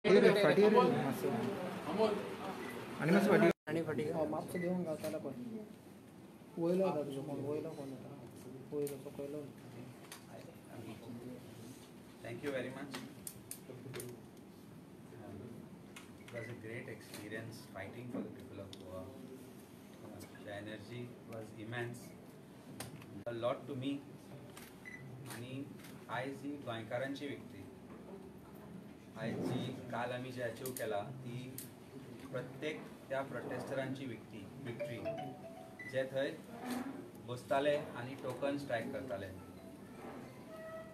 फाटी आणि मस्त फाटी आणि फाटी मागचं देऊन गाव त्याला पण वयला होता तुझं फोन वयला फोन होता वयला तो पहिलं. Thank you very much. It was a great experience fighting for the people of Goa. The energy was immense. A lot to me. आणि आयज ही गोंयकारांची विक्ट्री. आयज जी काल आमी जी अचीव केला ती प्रत्येक त्या प्रोटेस्टरांची विक्ट्री जे थंय बसताले आनी टोकन स्ट्रायक करताले.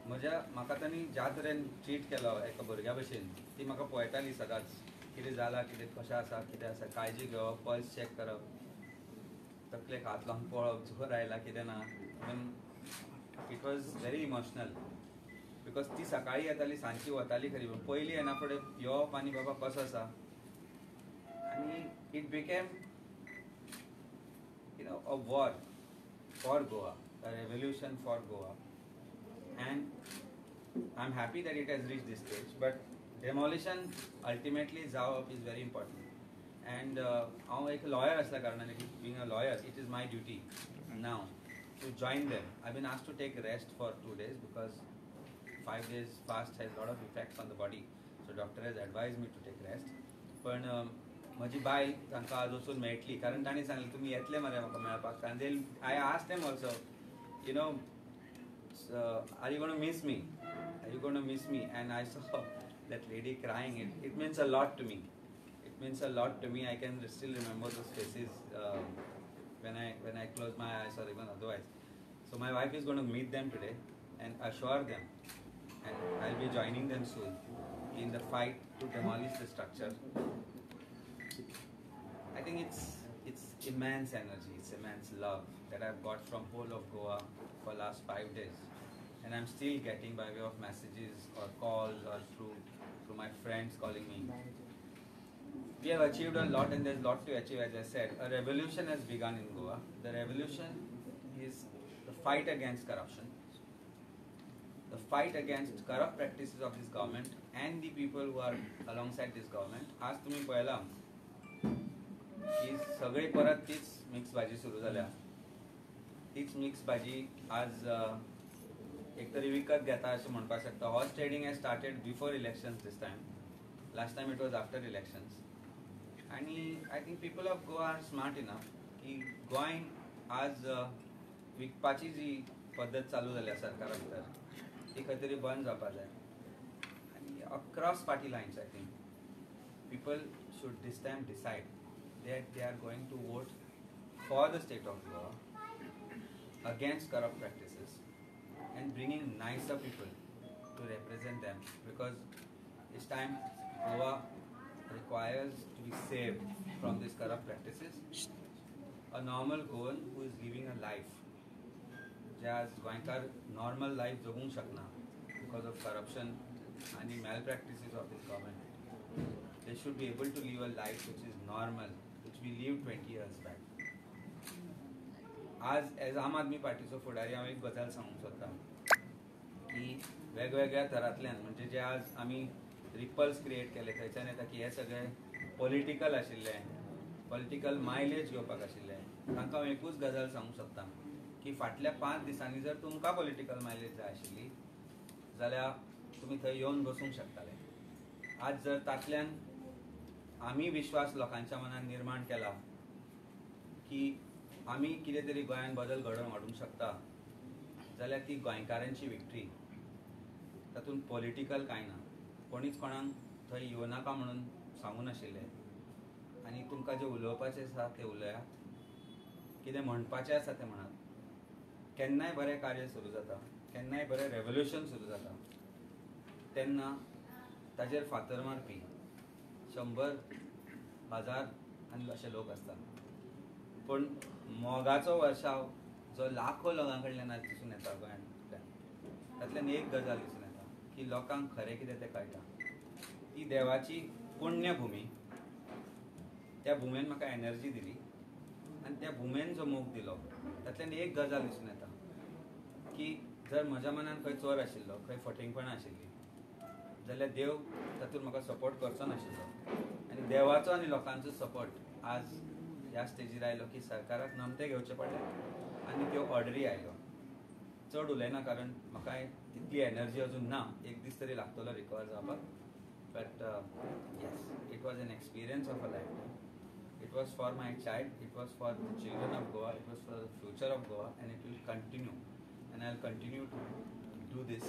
म्हाका तांणी ज्या तरेन ट्रीट केलो एका भुरग्या भशेन ती म्हाका पळयताली सदांच. कितें जालां, कितें कशें आसा, कितें आसा, काळजी घेवप, पल्स चॅक करप, तकलेक हात लावन पळोवप जोर आयला कितें ना. It was very emotional because ती सकाळी येताली सांजची वताली खरी पूण पयलीं येना फुडें येवप आनी बाबा कसो आसा. आनी it became a war for Goa, a revolution for Goa. And I'm happy that it has reached this stage, but demolition ultimately जावप is very important. And हांव एक lawyer असल्या कारणान, being a lawyer, it is my duty now to join them. I've been asked to take rest for 2 days because 5 days fast has a lot of effects on the body, so doctor has advised me to take rest. पण म्हजी बायल तांकां आज वचून मेळटली कारण तांणी सांगलें तुमी येतले मरे म्हाका मेळपाक. And I asked them also, you know, are you going to miss me? Are you going to miss me? And I saw that lady crying. It means a lot to me. It means a lot to me. I can still remember those faces when I close my eyes or even otherwise. So my wife is going to meet them today and assure them, and I'll be joining them soon in the fight to demolish the structure. I think it's immense energy, it's immense love that I've got from whole of Goa for last 5 days, and I'm still getting by way of messages or calls or through my friends calling me. We have achieved a lot and there's a lot to achieve. As I said, a revolution has begun in Goa. The revolution is the fight against corruption, the fight against corrupt practices of this government and the people who are alongside this government. आज तुम्ही पळयला की सगळी परत तीच mix भाजी सुरू जाल्या. तीच मिक्स भाजी आज एक तरी विकत घेता अशें म्हणपाक शकता. Horse trading has started before elections this time. Last time it was after elections. आनी I think people of Goa are smart enough की गोंय आज विकपाची जी पद्दत चालू जाल्या सरकारा भितर ती खंय तरी बंद जावपाक जाय. आनी across party lines I think people should this time decide that they are going to vote for the state of Goa, against corrupt practices, and bringing nicer people to represent them, because this time Goa requires to be saved from these corrupt practices. A normal Goan who is living a life, as Goankar normal life jagunk shakna because of corruption and the malpractices of this government. They should be able to live a life which is normal, which we lived 20 years back. आज as आम आदमी पार्टीचो फुडारी हांव एक गजाल सांगूंक सोदतां की वेगवेगळ्या थरांतल्यान म्हणजे जे आज आमी रिपल्स क्रिएट केले थंयच्यान येता की हे सगळे पॉलिटिकल आशिल्ले, पॉलिटिकल मायलेज घेवपाक आशिल्ले. तांकां हांव एकूच गजाल सांगूंक सोदतां की फाटल्या 5 दिसांनी जर तुमकां पॉलिटिकल मायलेज जाय आशिल्ली जाल्यार तुमी थंय येवन बसूंक शकताले. आज जर तातल्यान आमी विश्वास लोकांच्या मनात निर्माण केला की आमी कितें तरी गोंयांत बदल घडोवन हाडूंक शकता जाल्यार ती गोंयकारांची विक्ट्री. तातूंत पॉलिटिकल कांय ना. कोणीच कोणाक थंय येवनाका म्हणून सांगूं नाशिल्लें. आनी तुमकां जें उलोवपाचें आसा तें उलयात, कितें म्हणपाचें आसा तें म्हणात. केन्नाय बरें कार्य सुरू जाता, केन्नाय बरें रेवोल्यूशन सुरू जाता तेन्ना ताजेर फातर मारपी 100,000 आनी अशे लोक असतात. पण मोगाचो वर्षाव जो लाखो लोकां कडल्यान आज दिसून येता गोंयांतल्यान तातल्यान एक गजाल दिसून येता की लोकांक खरें कितें तें कळटा. ती देवाची पुण्यभुमी. त्या भुमेन म्हाका एनर्जी दिली आनी त्या भुमेन जो मोग दिलो तातल्यान एक गजाल दिसून येता की जर म्हज्या मनान खंय चोर आशिल्लो, खंय फटिंगपणां आशिल्लीं जाल्यार देव तातूंत म्हाका सपोर्ट करचो नाशिल्लो आनी देवाचो आनी लोकांचो सपोर्ट आज ह्या स्टेजीर आयलो की सरकाराक नमते घेवचे पडले आनी त्यो ऑर्डरी आयल्यो. चड उलयना कारण म्हाका तितली एनर्जी अजून ना, एक दीस तरी लागतलो रिकवर जावपाक. But yes, it was an experience of a life time. It was for my child, it was for the children of Goa, it was for the future of Goa, and it will continue. And I'll continue to do this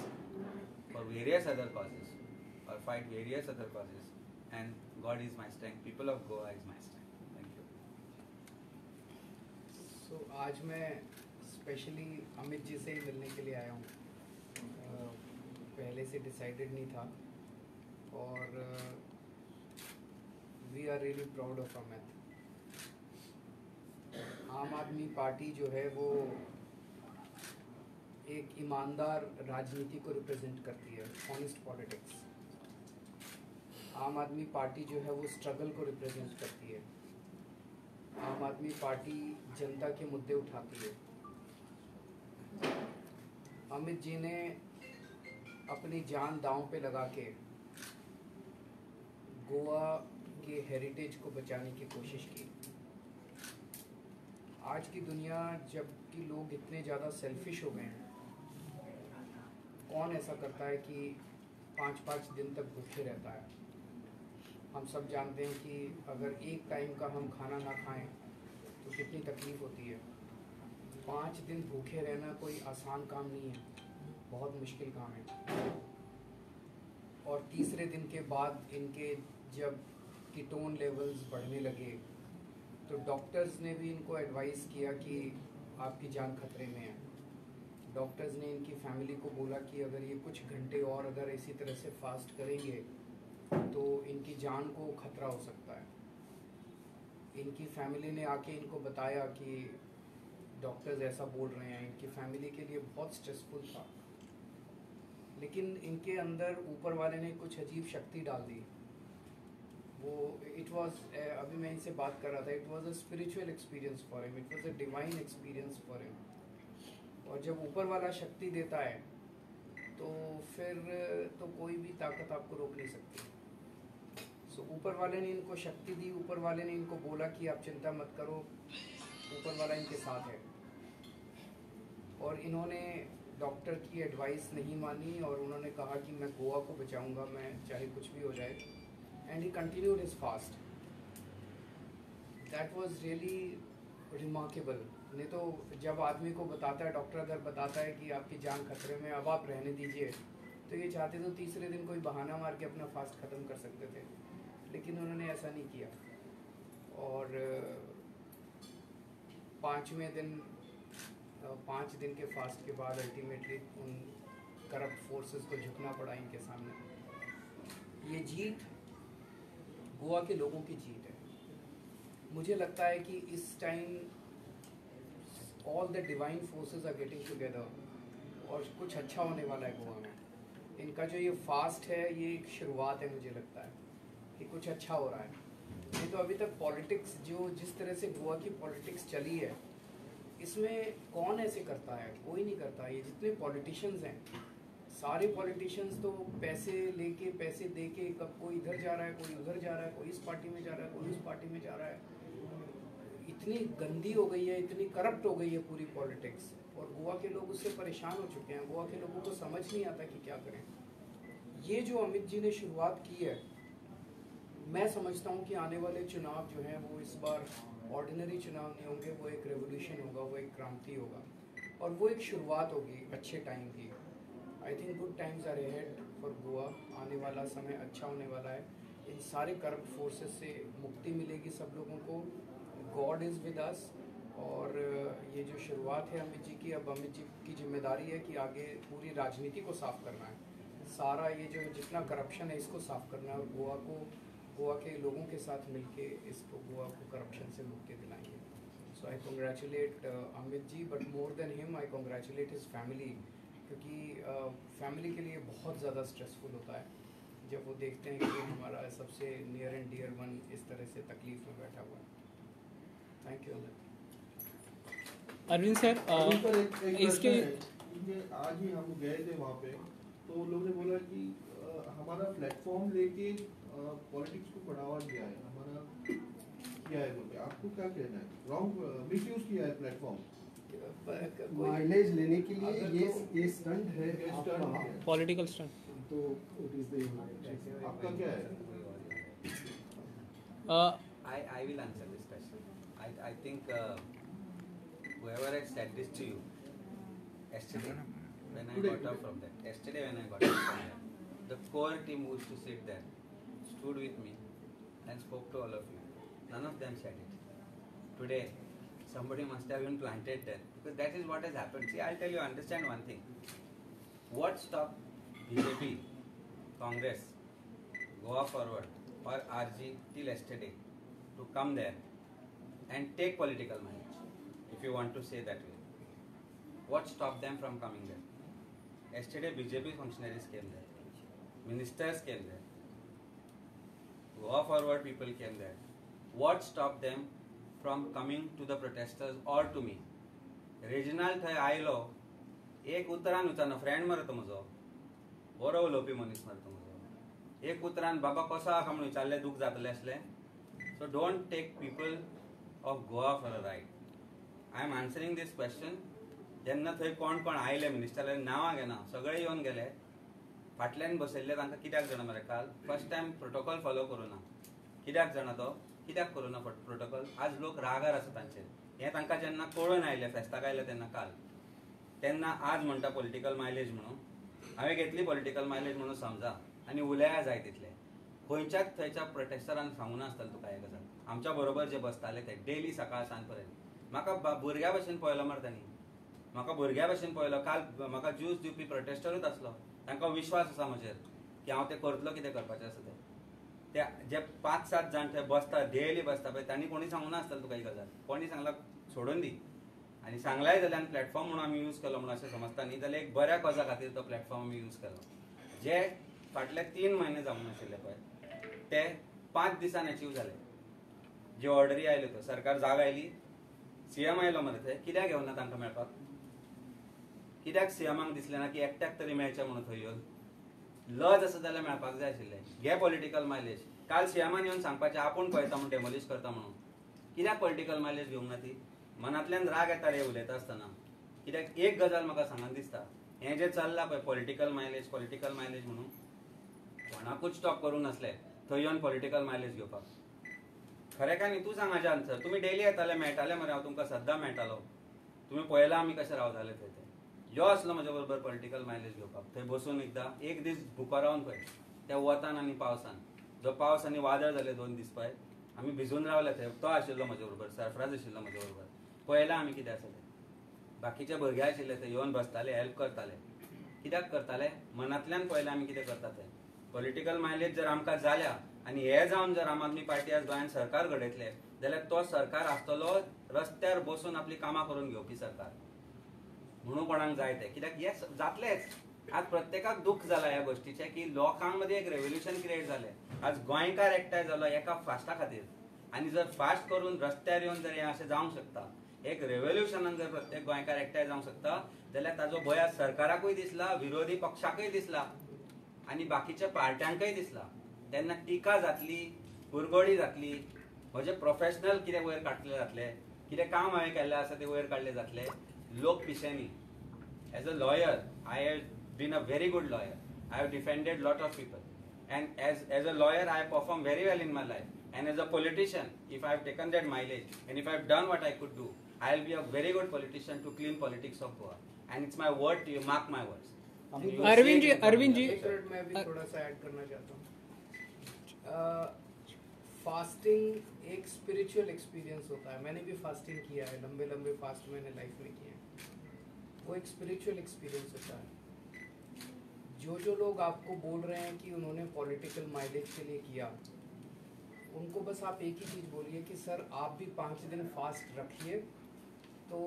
for various other causes, or fight various other causes. And God is my strength, people of Goa is my strength. Thank you. So आज मैं specially Amit ji से ही मिलने के लिए आया हूँ. पहले से डिसाइडेड नहीं था और we are really proud of Amit. Aam Aadmi party जो है वो एक ईमानदार राजनीति को रिप्रेजेंट करती है, ऑनेस्ट पॉलिटिक्स. आम आदमी पार्टी जो है वो स्ट्रगल को रिप्रेजेंट करती है. आम आदमी पार्टी जनता के मुद्दे उठाती है. अमित जी ने अपनी जान दांव पे लगा के गोवा के हेरिटेज को बचाने की कोशिश की. आज की दुनिया जबकि लोग इतने ज़्यादा सेल्फिश हो गए हैं, कौन ऐसा करता है कि 5-5 दिन तक भूखे रहता है. हम सब जानते हैं कि अगर एक टाइम का हम खाना ना खाएं तो कितनी तकलीफ़ होती है. 5 दिन भूखे रहना कोई आसान काम नहीं है, बहुत मुश्किल काम है. और तीसरे दिन के बाद इनके जब कीटोन लेवल्स बढ़ने लगे तो डॉक्टर्स ने भी इनको एडवाइस किया कि आपकी जान खतरे में है. डॉक्टर्स ने इनकी फैमिली को बोला कि अगर ये कुछ घंटे और अगर इसी तरह से फास्ट करेंगे तो इनकी जान को खतरा हो सकता है. इनकी फैमिली ने आके इनको बताया कि डॉक्टर्स ऐसा बोल रहे हैं. इनकी फैमिली के लिए बहुत स्ट्रेसफुल था, लेकिन इनके अंदर ऊपर वाले ने कुछ अजीब शक्ति डाल दी. वो इट वॉज, अभी मैं इनसे बात कर रहा था, it was a spiritual experience for him, it was a divine experience for him. और जब ऊपर वाला शक्ति देता है तो फिर तो कोई भी ताकत आपको रोक नहीं सकती. सो ऊपर वाले ने इनको शक्ति दी. ऊपर वाले ने इनको बोला कि आप चिंता मत करो, ऊपर वाला इनके साथ है. और इन्होंने डॉक्टर की एडवाइस नहीं मानी और उन्होंने कहा कि मैं गोवा को बचाऊंगा, मैं चाहे कुछ भी हो जाए. And he continued his fast. That was really remarkable. नहीं तो जब आदमी को बताता है, डॉक्टर अगर बताता है कि आपकी जान खतरे में, अब आप रहने दीजिए, तो ये चाहते तो तीसरे दिन कोई बहाना मार के अपना फास्ट ख़त्म कर सकते थे, लेकिन उन्होंने ऐसा नहीं किया. और 5 दिन के फास्ट के बाद अल्टीमेटली उन करप्ट फोर्सेस को झुकना पड़ा इनके सामने. ये जीत गोवा के लोगों की जीत है. मुझे लगता है कि इस time all the divine forces are getting together और कुछ अच्छा होने वाला है गोवा में. इनका जो ये फास्ट है ये एक शुरुआत है. मुझे लगता है कि कुछ अच्छा हो रहा है. नहीं तो अभी तक पॉलिटिक्स जो जिस तरह से गोवा की पॉलिटिक्स चली है, इसमें कौन ऐसे करता है? कोई नहीं करता. ये जितने पॉलिटिशियंस हैं, सारे पॉलिटिशियंस तो पैसे लेके पैसे दे के, कब कोई इधर जा रहा है, कोई उधर जा रहा है, कोई इस पार्टी में जा रहा है, कोई उस पार्टी में जा रहा है. इतनी गंदी हो गई है, इतनी करप्ट हो गई है पूरी पॉलिटिक्स, और गोवा के लोग उससे परेशान हो चुके हैं. गोवा के लोगों को समझ नहीं आता कि क्या करें. ये जो अमित जी ने शुरुआत की है, मैं समझता हूँ कि आने वाले चुनाव जो हैं वो इस बार ऑर्डिनरी चुनाव नहीं होंगे, वो एक रेवोल्यूशन होगा, वो एक क्रांति होगा, और वो एक शुरुआत होगी अच्छे टाइम की. I think good times are ahead for Goa. आने वाला समय अच्छा होने वाला है. इन सारे करप्ट फोर्सेस से मुक्ति मिलेगी सब लोगों को. God is with us. और ये जो शुरुआत है अमित जी की, अब अमित जी की जिम्मेदारी है कि आगे पूरी राजनीति को साफ करना है. सारा ये जो जितना करप्शन है इसको साफ करना है, और गोवा के लोगों के साथ मिलके इसको गोवा को करप्शन से मुक्ति दिलाएंगे. So I congratulate Amit ji, but more than him I congratulate his family, क्योंकि फैमिली के लिए बहुत ज़्यादा स्ट्रेसफुल होता है जब वो देखते हैं कि हमारा सबसे नियर एंड डियर वन इस तरह से तकलीफ में बैठा हुआ है. Thank you Amit. Arvind sir, इसके आज ही हम गए थे वहाँ पे, तो लोग ने बोला कि हमारा प्लेटफॉर्म लेके पॉलिटिक्स को बढ़ावा दिया है, हमारा किया है बोल के आपको क्या कहना है? रॉन्ग मिसयूज किया है प्लेटफॉर्म माइलेज लेने के लिए ये स्टंट है आपका, पॉलिटिकल स्टंट। तो it is the आपका क्या है? I will answer this question. I think whoever had said this to you yesterday when I got up from that, the core team who used to sit there stood with me and spoke to all of you. None of them said it. Today, somebody must have been planted there because that is what has happened. See, I'll tell you, understand one thing. What stopped BJP, Congress, Goa Forward or RG till yesterday to come there and take political mileage, if you want to say that way? What stopped them from coming there? Yesterday BJP functionaries came there, ministers came there, Goa Forward people came there. What stopped them from coming to the protesters or to me? Regional थंय आयलो, एक उतरान विचारना friend मरता म्हजो, बरो उलोवपी मनीस मरता म्हजो, एक उतरान बाबा कसो आहा म्हणून विचारलें दूख जातलें आसलें. So don't take people of Goa for a ride. I am answering this question. जेन्ना थंय कोण कोण आयले मिनिस्टरांनी नांवां घेना, सगळे येवन गेले, फाटल्यान बसयल्ले तांकां कित्याक जाणा मरे काल फर्स्ट टायम प्रोटोकॉल फॉलो करूना. कित्याक जाणा तो, कित्याक करूना प्रोटोकॉल? आज लोक रागार आसा तांचेर. हें तांकां जेन्ना कळून आयलें फेस्ताक आयलें तेन्ना काल, तेन्ना आज म्हणटा पॉलिटिकल मायलेज म्हणून. हांवें घेतली पॉलिटिकल मायलेज म्हणून समजा आनी उलया जाय तितले. खंयच्याच थंयच्या प्रोटेस्टरान सांगूं नासतलें तुका हें गजाल. आमच्या बरोबर जे बसताले ते डेली सकाळ सांज पर्यंत म्हाका भुरग्या भशेन पळयलो मरे तांणी. म्हाका भुरग्या भशेन पळयलो. काल म्हाका ज्यूस दिवपी प्रोटेस्टरूच आसलो. तांकां विश्वास आसा म्हजेर की हांव तें करतलो कितें करपाचें आसा तें. ते जे 5-7 जाण थंय बसता, डेली बसता पळय, तांणी कोणी सांगूं नासतलें तुका ही गजाल. कोणी सांगलां सोडून दी. आनी सांगलाय जाल्यार आनी प्लॅटफॉर्म म्हणून आमी यूज केलो म्हणून अशें समजता न्ही, जाल्यार एक बऱ्या कॉजा खातीर तो प्लॅटफॉर्म आमी यूज केलो. जे फाटले 3 म्हयने जावंक नाशिल्ले पळय, ते 5 दिसान अचीव जाले. जी ऑर्डरी आयल्यो त्यो, सरकार जाग आयली, सीएम आयलो मरे थंय, कित्याक येवं ना तांकां मेळपाक? कित्याक सीएमाक दिसलें ना की एकट्याक तरी मेळचें म्हणून थंय येवन? लज आसा जाल्यार मेळपाक जाय आशिल्लें. घे पॉलिटिकल मायलेज. काल सीएमान येवन सांगपाचें आपूण पळयता म्हणून डेमोलिश करता म्हणून. कित्याक पॉलिटिकल मायलेज घेवंक ना ती? मनांतल्यान राग येता रे उलयता आसतना. कित्याक एक गजाल म्हाका सांगन दिसता, हें जें चल्लां पळय पॉलिटिकल मायलेज म्हणून, कोणाकूच स्टॉप करूं नासले थंय येवन पॉलिटिकल मायलेज घेवपाक. खरें काय न्ही? तूं सांग म्हाजें आन्सर. तुमी डेली येताले, मेळटाले मरे, हांव तुमकां सद्दां मेळटालो. तुमी पळयलां आमी कशे रावताले थंय ते. यो आसलो म्हजे बरोबर पॉलिटिकल मायलेज घेवपाक. थंय बसून एकदां एक दीस भुको रावन पळय, त्या वतान आनी पावसान, जो पावस आनी वादळ जाले 2 दीस पळय, आमी भिजून रावले थंय. तो आशिल्लो म्हजे बरोबर, सरफराज आशिल्लो म्हजे बरोबर. पळयलां आमी कितें आसा तें. बाकीचे भुरगे आशिल्ले थंय येवन बसताले, हेल्प करताले. कित्याक करताले? मनांतल्यान पळयलें आमी कितें करता तें. पॉलिटिकल मायलेज जर आमकां जाल्या आनी हे जावन जर आम आदमी पार्टी आज गोंयांत सरकार घडयतले, जाल्यार तो सरकार आसतलो रस्त्यार बसून आपली कामां करून घेवपी सरकार म्हणून कोणाक जाय तें. कित्याक हे जातलेंच. आज प्रत्येकाक दुख जाला ह्या गोश्टीचें की लोकांक मदीं एक रेव्होल्युशन क्रिएट जालें. आज गोंयकार एकठांय जालो एका फास्टा खातीर. आनी जर फास्ट करून रस्त्यार येवन जर हें अशें जावंक शकता, एक रेव्होल्युशनान जर प्रत्येक गोंयकार एकठांय जावंक शकता, जाल्यार ताजो भंय आज सरकाराकूय दिसला, विरोधी पक्षाकय दिसला आनी बाकीच्या पार्ट्यांकय दिसला. तेन्ना टिका जातली, कुरगोडी जातली, म्हजें प्रोफेशनल कितें वयर काडटलें जातलें, कितें काम हांवें केल्लें आसा तें वयर काडलें जातलें. लोक पिशेनी. As a lawyer, I have been a very good lawyer. I have defended lot of people. And as a lawyer, I have performed very well in my life. And as a politician, if I have taken that mileage and if I have done what I could do, I will be a very good politician to clean politics of Goa. And it's my word to you, mark my words. Arvind ji एक minute मैं भी थोड़ा सा add करना चाहता हूँ. Fasting एक spiritual experience होता है. मैंने भी फास्टिंग किया है, लंबे लंबे फास्ट मैंने लाइफ में किए हैं. वो एक स्पिरिचुअल एक्सपीरियंस होता है. जो लोग आपको बोल रहे हैं कि उन्होंने पॉलिटिकल माइलेज के लिए किया, उनको बस आप एक ही चीज़ बोलिए कि सर आप भी 5 दिन फास्ट रखिए, तो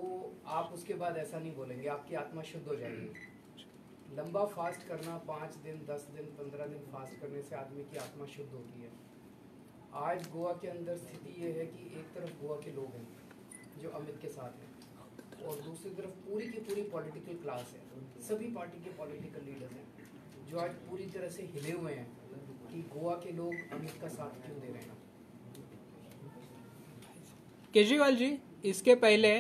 आप उसके बाद ऐसा नहीं बोलेंगे, आपकी आत्मा शुद्ध हो जाएगी. लंबा फास्ट करना, 5 दिन 10 दिन 15 दिन फास्ट करने से आदमी की आत्मा शुद्ध होती है. आज गोवा के अंदर स्थिति ये है कि एक तरफ गोवा के लोग हैं जो अमित के साथ हैं, और दूसरी तरफ पूरी की पूरी पॉलिटिकल क्लास है, सभी पार्टी के पॉलिटिकल लीडर्स हैं. जो आज पूरी तरह से हिले हुए हैं कि गोवा के लोग अमित का साथ क्यों दे रहे हैं। केजरीवाल जी, इसके पहले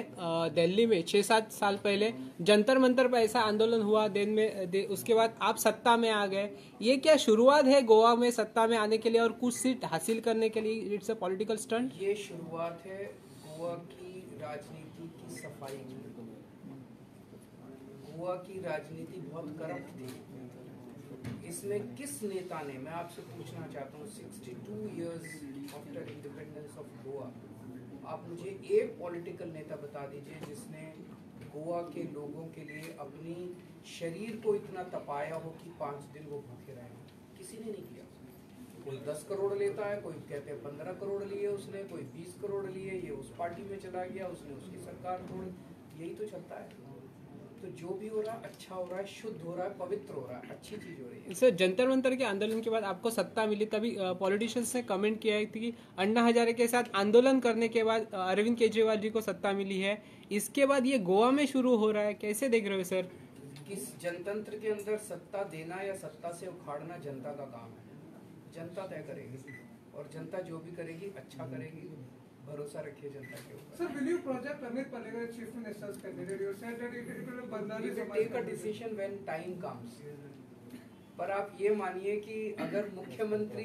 दिल्ली में 6-7 साल पहले जंतर मंतर पर ऐसा आंदोलन हुआ उसके बाद आप सत्ता में आ गए। ये क्या शुरुआत है गोवा में सत्ता में आने के लिए और कुछ सीट हासिल करने के लिए? It's a political stunt. ये शुरुआत है गोवा की राजनीति की सफाई की। गोवा की राजनीति बहुत करप्ट थी। इसमें किस नेता ने, मैं आपसे पूछना चाहता हूँ, 62 years after independence of Goa, आप मुझे एक पॉलिटिकल नेता बता दीजिए जिसने गोवा के लोगों के लिए अपनी शरीर को इतना तपाया हो कि 5 दिन वो भूखे रहे हों। किसी ने नहीं किया। कोई 10 करोड़ लेता है, कोई कहते हैं 15 करोड़ लिए उसने, कोई 20 करोड़ लिए, ये उस पार्टी में चला गया, उसने उसकी सरकार तोड़, यही तो चलता है। तो जो भी हो रहा है अच्छा हो रहा है, शुद्ध हो रहा है, पवित्र हो रहा है, अच्छी चीज हो रही है। सर, जंतर मंतर के आंदोलन के बाद आपको सत्ता मिली, तभी पॉलिटिशियंस ने कमेंट किया है कि अन्ना हजारे के साथ आंदोलन करने के बाद अरविंद केजरीवाल जी को सत्ता मिली है। इसके बाद ये गोवा में शुरू हो रहा है, कैसे देख रहे हो सर? किस जनतंत्र के अंदर सत्ता देना या सत्ता से उखाड़ना जनता का काम है। जनता तय करेगी और जनता जो भी करेगी अच्छा करेगी। भरोसा रखिए जनता के ऊपर। Sir, will you project Amit Palekar as Chief Minister's candidate? You said that it will be Bandari We will Samaj take a decision when time comes. पर आप ये मानिए कि अगर मुख्यमंत्री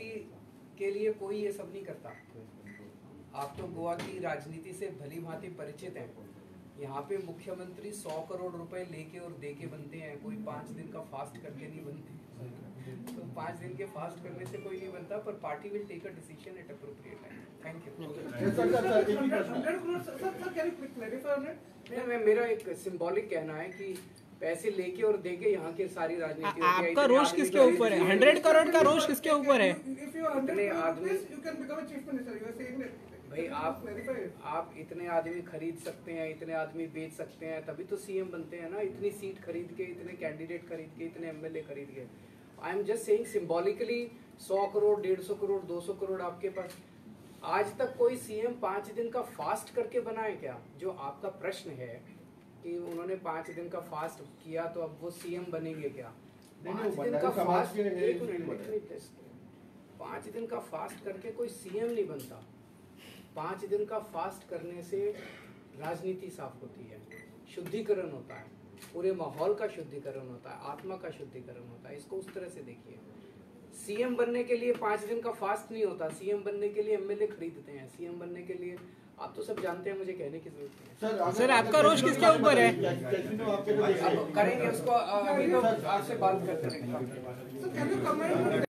के लिए कोई ये सब नहीं करता, आप तो गोवा की राजनीति से भली भांति परिचित हैं। यहाँ पे मुख्यमंत्री 100 करोड़ रुपए लेके और देके बनते हैं, कोई 5 दिन का फास्ट करके नहीं बनते। तो 5 दिन के फास्ट करने से कोई नहीं बनता, पर party will take a decision at appropriate time. Thank you. 100 crore, sir, can you clarify on it? मेरा एक सिंबॉलिक कहना है कि पैसे लेके और देके यहाँ की सारी राजनीति होती है। आपका इतने रोष आदमी किसके खरीद ऊपर है? लिए, 100 करोड़ का रोष किसके ऊपर है? If you are 100 crore rupees, you can become a chief minister. You are saying that. भाई Clarify it. आप इतने आदमी खरीद सकते हैं, इतने आदमी बेच सकते हैं, तभी तो सीएम बनते हैं ना। इतनी सीट खरीद के, इतने कैंडिडेट खरीद के, इतने एमएलए खरीद के। I am just saying symbolically 100 crore, 150 crore, 200 crore आपके पास। आज तक कोई सीएम 5 दिन का फास्ट करके बना है क्या? जो आपका प्रश्न है कि उन्होंने 5 दिन का फास्ट किया तो अब वो सीएम बनेंगे क्या? 5 दिन का फास्ट, 5 दिन का फास्ट करके कोई सीएम नहीं बनता। 5 दिन का फास्ट करने से राजनीति साफ होती है, शुद्धिकरण होता है, पूरे माहौल का शुद्धिकरण होता है, आत्मा का शुद्धिकरण होता है। इसको उस तरह से देखिए। सीएम बनने के लिए 5 दिन का फास्ट नहीं होता। सीएम बनने के लिए एमएलए खरीदते हैं। सीएम बनने के लिए आप तो सब जानते हैं, मुझे कहने की जरूरत नहीं है। सर, आपका रोष किसके ऊपर है? अब करेंगे उसको, अभी तो आपसे बात करते हैं। So can you comment?